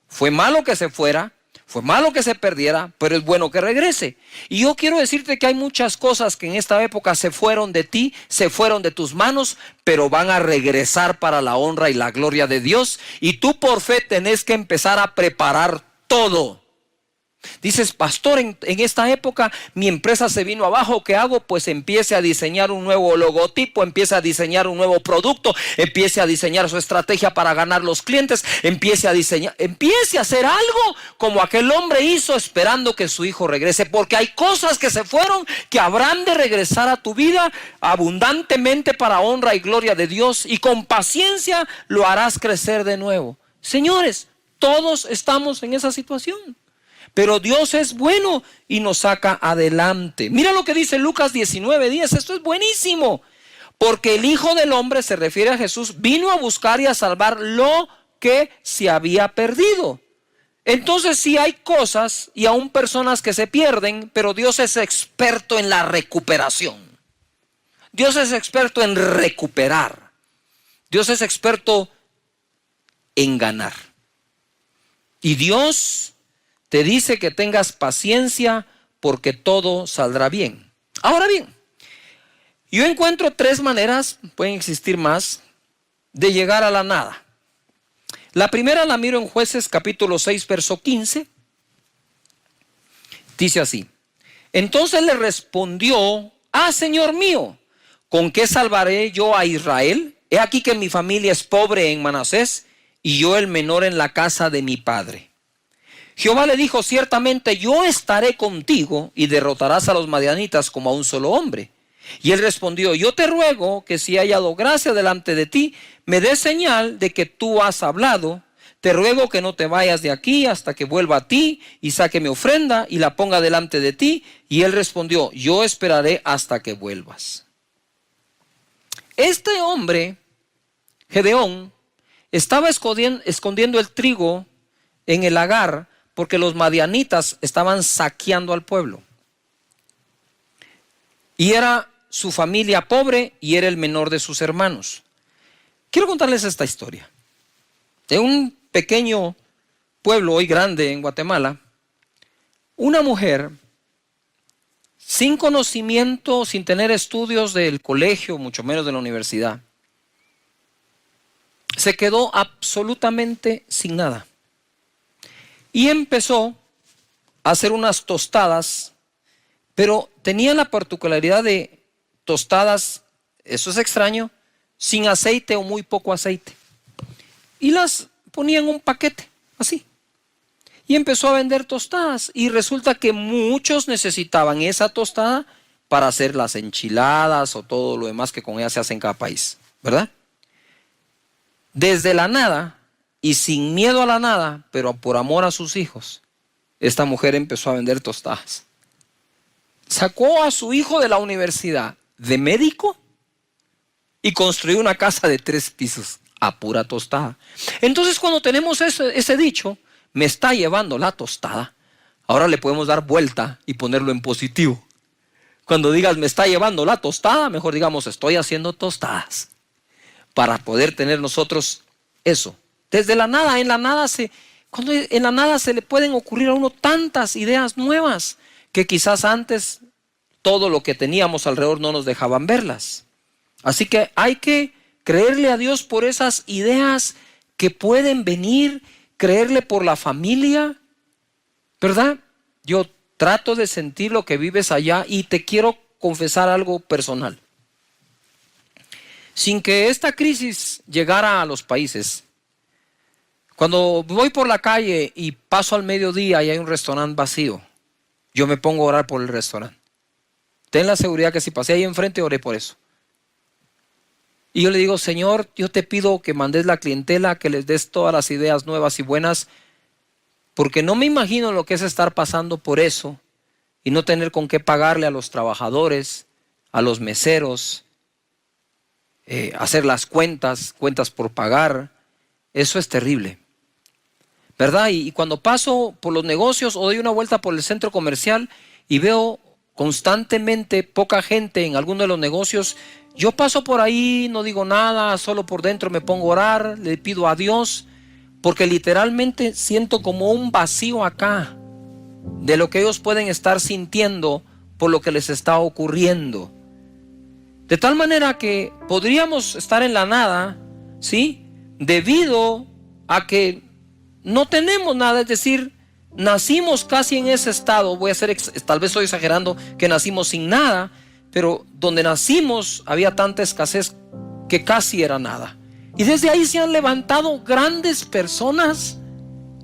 Fue malo que se fuera, fue malo que se perdiera, pero es bueno que regrese. Y yo quiero decirte que hay muchas cosas que en esta época se fueron de ti, se fueron de tus manos, pero van a regresar para la honra y la gloria de Dios. Y tú por fe tenés que empezar a preparar todo. Dices, pastor, en esta época mi empresa se vino abajo, ¿qué hago? Pues empiece a diseñar un nuevo logotipo, empiece a diseñar un nuevo producto, empiece a diseñar su estrategia para ganar los clientes, empiece a hacer algo como aquel hombre hizo esperando que su hijo regrese, porque hay cosas que se fueron que habrán de regresar a tu vida abundantemente para honra y gloria de Dios, y con paciencia lo harás crecer de nuevo. Señores, todos estamos en esa situación. Pero Dios es bueno y nos saca adelante. Mira lo que dice Lucas 19:10. Esto es buenísimo. Porque el Hijo del Hombre, se refiere a Jesús, vino a buscar y a salvar lo que se había perdido. Entonces sí hay cosas y aún personas que se pierden, pero Dios es experto en la recuperación. Dios es experto en recuperar. Dios es experto en ganar. Y Dios te dice que tengas paciencia porque todo saldrá bien. Ahora bien, yo encuentro 3 maneras, pueden existir más, de llegar a la nada. La primera la miro en Jueces capítulo 6, verso 15. Dice así: entonces le respondió, Señor mío, ¿con qué salvaré yo a Israel? He aquí que mi familia es pobre en Manasés y yo el menor en la casa de mi padre. Jehová le dijo, ciertamente yo estaré contigo y derrotarás a los madianitas como a un solo hombre. Y él respondió, yo te ruego que si he hallado gracia delante de ti, me des señal de que tú has hablado. Te ruego que no te vayas de aquí hasta que vuelva a ti y saque mi ofrenda y la ponga delante de ti. Y él respondió, yo esperaré hasta que vuelvas. Este hombre, Gedeón, estaba escondiendo el trigo en el lagar, porque los madianitas estaban saqueando al pueblo. Y era su familia pobre y era el menor de sus hermanos. Quiero contarles esta historia. De un pequeño pueblo hoy grande en Guatemala, una mujer sin conocimiento, sin tener estudios del colegio, mucho menos de la universidad, se quedó absolutamente sin nada. Y empezó a hacer unas tostadas, pero tenía la particularidad de tostadas, eso es extraño, sin aceite o muy poco aceite. Y las ponía en un paquete, así. Y empezó a vender tostadas. Y resulta que muchos necesitaban esa tostada para hacer las enchiladas o todo lo demás que con ella se hace en cada país, ¿verdad? Desde la nada y sin miedo a la nada, pero por amor a sus hijos, esta mujer empezó a vender tostadas. Sacó a su hijo de la universidad de médico y construyó una casa de 3 pisos a pura tostada. Entonces, cuando tenemos ese dicho, me está llevando la tostada, ahora le podemos dar vuelta y ponerlo en positivo. Cuando digas me está llevando la tostada, mejor digamos estoy haciendo tostadas, para poder tener nosotros eso. Desde la nada, en la nada se le pueden ocurrir a uno tantas ideas nuevas que quizás antes todo lo que teníamos alrededor no nos dejaban verlas. Así que hay que creerle a Dios por esas ideas que pueden venir, creerle por la familia, ¿verdad? Yo trato de sentir lo que vives allá y te quiero confesar algo personal. Sin que esta crisis llegara a los países, cuando voy por la calle y paso al mediodía y hay un restaurante vacío, yo me pongo a orar por el restaurante. Ten la seguridad que si pasé ahí enfrente, oré por eso. Y yo le digo, Señor, yo te pido que mandes la clientela, que les des todas las ideas nuevas y buenas, porque no me imagino lo que es estar pasando por eso y no tener con qué pagarle a los trabajadores, a los meseros, hacer las cuentas por pagar. Eso es terrible, ¿verdad? Y cuando paso por los negocios o doy una vuelta por el centro comercial y veo constantemente poca gente en alguno de los negocios, yo paso por ahí, no digo nada, solo por dentro me pongo a orar, le pido a Dios, porque literalmente siento como un vacío acá de lo que ellos pueden estar sintiendo por lo que les está ocurriendo. De tal manera que podríamos estar en la nada, ¿sí? Debido a que no tenemos nada, es decir, nacimos casi en ese estado. Tal vez estoy exagerando que nacimos sin nada, pero donde nacimos había tanta escasez que casi era nada. Y desde ahí se han levantado grandes personas,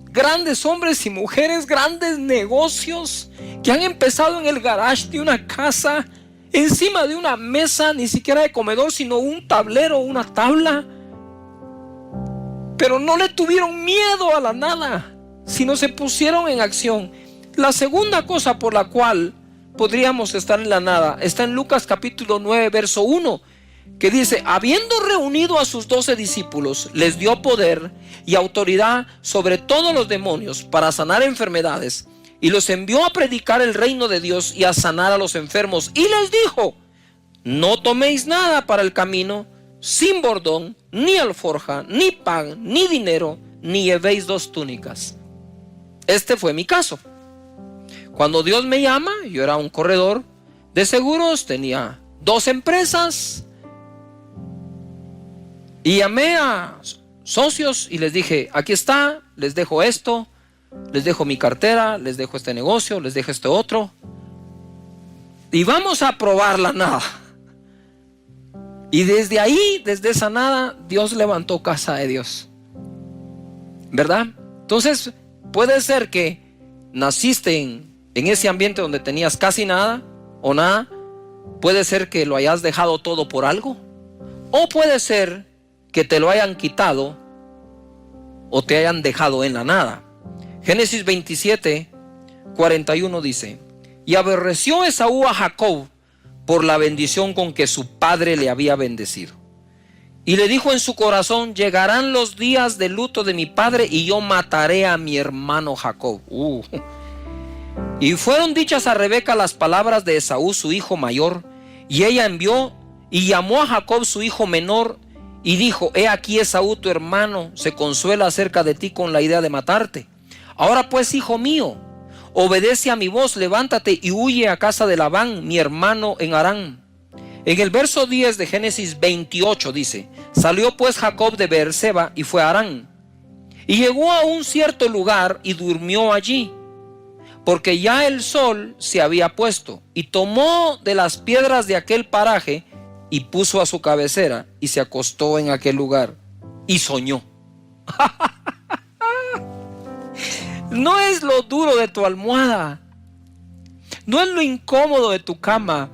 grandes hombres y mujeres, grandes negocios que han empezado en el garage de una casa, encima de una mesa, ni siquiera de comedor, sino un tablero, una tabla. Pero no le tuvieron miedo a la nada, sino se pusieron en acción. La segunda cosa por la cual podríamos estar en la nada está en Lucas capítulo 9 verso 1, que dice: habiendo reunido a sus 12 discípulos, les dio poder y autoridad sobre todos los demonios para sanar enfermedades, y los envió a predicar el reino de Dios y a sanar a los enfermos, y les dijo: no toméis nada para el camino, sin bordón, ni alforja, ni pan, ni dinero, ni llevéis 2 túnicas. Este fue mi caso. Cuando Dios me llama, yo era un corredor de seguros, tenía 2 empresas y llamé a socios y les dije: aquí está, les dejo esto, les dejo mi cartera, les dejo este negocio, les dejo este otro y vamos a probar la nada. Y desde ahí, desde esa nada, Dios levantó Casa de Dios, ¿verdad? Entonces puede ser que naciste en ese ambiente donde tenías casi nada o nada. Puede ser que lo hayas dejado todo por algo, o puede ser que te lo hayan quitado o te hayan dejado en la nada. Génesis 27, 41 dice: y aborreció Esaú a Jacob por la bendición con que su padre le había bendecido, y le dijo en su corazón: llegarán los días de luto de mi padre y yo mataré a mi hermano Jacob. Y fueron dichas a Rebeca las palabras de Esaú, su hijo mayor, Y ella envió y llamó a Jacob su hijo menor y dijo: he aquí Esaú tu hermano se consuela acerca de ti con la idea de matarte. Ahora pues, hijo mío, obedece a mi voz, levántate y huye a casa de Labán, mi hermano, en Harán. En el verso 10 de Génesis 28 dice: salió pues Jacob de Beerseba y fue a Harán. Y llegó a un cierto lugar y durmió allí, porque ya el sol se había puesto. Y tomó de las piedras de aquel paraje y puso a su cabecera y se acostó en aquel lugar y soñó. No es lo duro de tu almohada, no es lo incómodo de tu cama,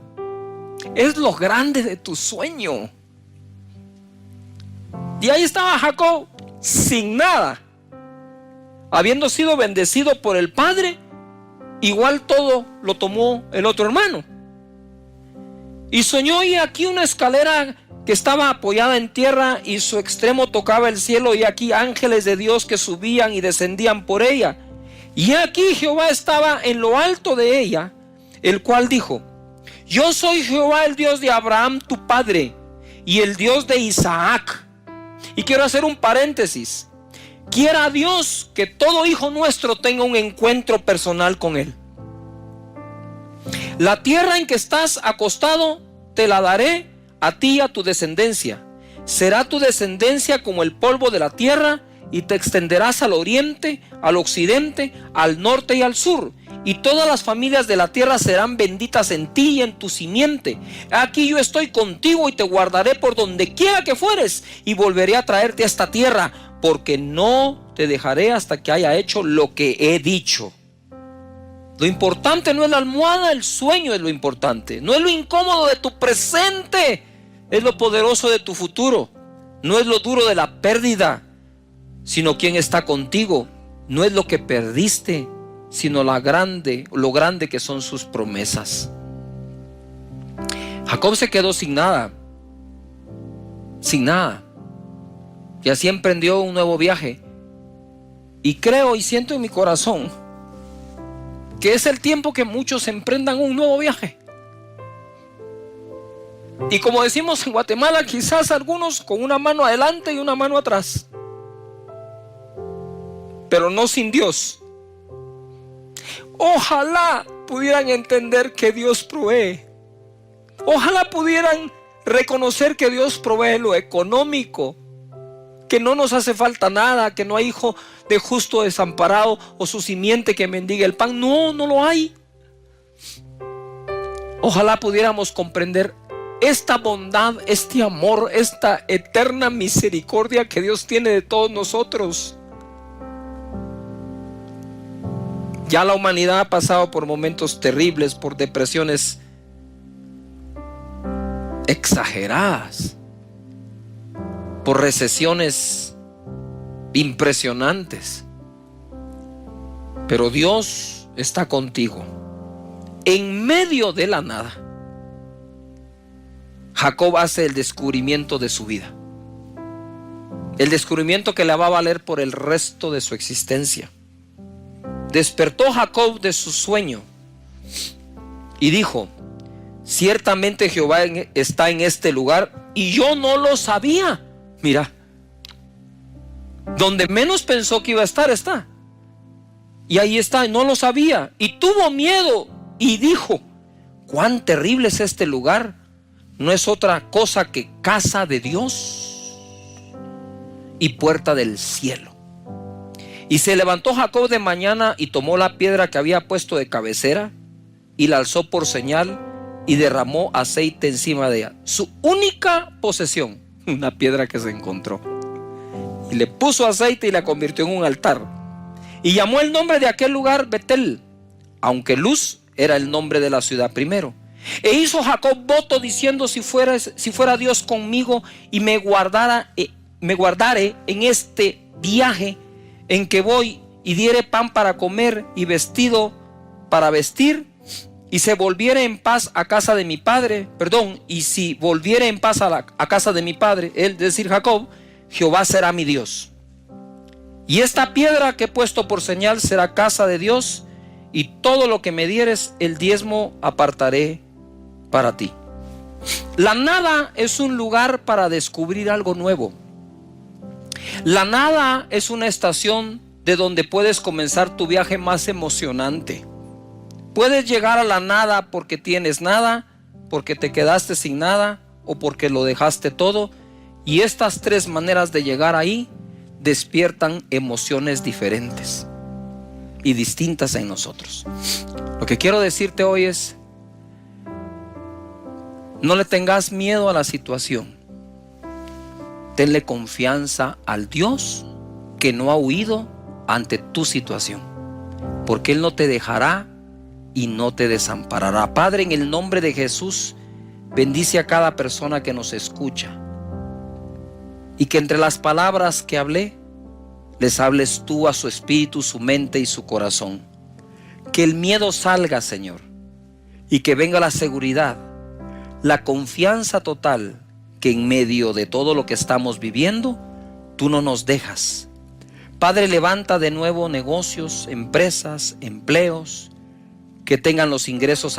es lo grande de tu sueño. Y ahí estaba Jacob sin nada, habiendo sido bendecido por el padre. Igual todo lo tomó el otro hermano. Y soñó, y aquí una escalera que estaba apoyada en tierra y su extremo tocaba el cielo, y aquí ángeles de Dios que subían y descendían por ella. Y aquí Jehová estaba en lo alto de ella, el cual dijo: yo soy Jehová, el Dios de Abraham tu padre y el Dios de Isaac. Y quiero hacer un paréntesis. Quiera Dios que todo hijo nuestro tenga un encuentro personal con Él. La tierra en que estás acostado te la daré a ti y a tu descendencia. Será tu descendencia como el polvo de la tierra, y te extenderás al oriente, al occidente, al norte y al sur. Y todas las familias de la tierra serán benditas en ti y en tu simiente. Aquí yo estoy contigo y te guardaré por donde quiera que fueres, y volveré a traerte a esta tierra, porque no te dejaré hasta que haya hecho lo que he dicho. Lo importante no es la almohada, el sueño es lo importante. No es lo incómodo de tu presente, es lo poderoso de tu futuro. No es lo duro de la pérdida, sino quién está contigo. No es lo que perdiste, sino lo grande que son sus promesas. Jacob se quedó sin nada. Sin nada. Y así emprendió un nuevo viaje. Y creo y siento en mi corazón que es el tiempo que muchos emprendan un nuevo viaje. Y como decimos en Guatemala, quizás algunos con una mano adelante y una mano atrás, pero no sin Dios. Ojalá pudieran entender que Dios provee. Ojalá pudieran reconocer que Dios provee lo económico, que no nos hace falta nada, que no hay hijo de justo desamparado o su simiente que mendiga el pan. No, no lo hay. Ojalá pudiéramos comprender esta bondad, este amor, esta eterna misericordia que Dios tiene de todos nosotros. Ya la humanidad ha pasado por momentos terribles, por depresiones exageradas, por recesiones impresionantes. Pero Dios está contigo. En medio de la nada, Jacob hace el descubrimiento de su vida. El descubrimiento que le va a valer por el resto de su existencia. Despertó Jacob de su sueño y dijo: ciertamente Jehová está en este lugar y yo no lo sabía. Mira, donde menos pensó que iba a estar, está. Y ahí está, no lo sabía. Y tuvo miedo y dijo: cuán terrible es este lugar. No es otra cosa que casa de Dios y puerta del cielo. Y se levantó Jacob de mañana y tomó la piedra que había puesto de cabecera y la alzó por señal y derramó aceite encima de ella. Su única posesión, una piedra que se encontró. Y le puso aceite y la convirtió en un altar. Y llamó el nombre de aquel lugar Betel, aunque Luz era el nombre de la ciudad primero. E hizo Jacob voto diciendo: si fuera Dios conmigo y me guardare en este viaje en que voy, y diere pan para comer y vestido para vestir, y se volviere en paz a casa de mi padre, y si volviere en paz a casa de mi padre, es decir, Jacob, Jehová será mi Dios. Y esta piedra que he puesto por señal será casa de Dios, y todo lo que me dieres el diezmo apartaré para ti. La nada es un lugar para descubrir algo nuevo. La nada es una estación de donde puedes comenzar tu viaje más emocionante. Puedes llegar a la nada porque tienes nada, porque te quedaste sin nada o porque lo dejaste todo. Y estas tres maneras de llegar ahí despiertan emociones diferentes y distintas en nosotros. Lo que quiero decirte hoy es: no le tengas miedo a la situación. Tenle confianza al Dios que no ha huido ante tu situación, porque Él no te dejará y no te desamparará. Padre, en el nombre de Jesús, bendice a cada persona que nos escucha, y que entre las palabras que hablé, les hables tú a su espíritu, su mente y su corazón. Que el miedo salga, Señor, y que venga la seguridad, la confianza total, que en medio de todo lo que estamos viviendo, tú no nos dejas. Padre, levanta de nuevo negocios, empresas, empleos, que tengan los ingresos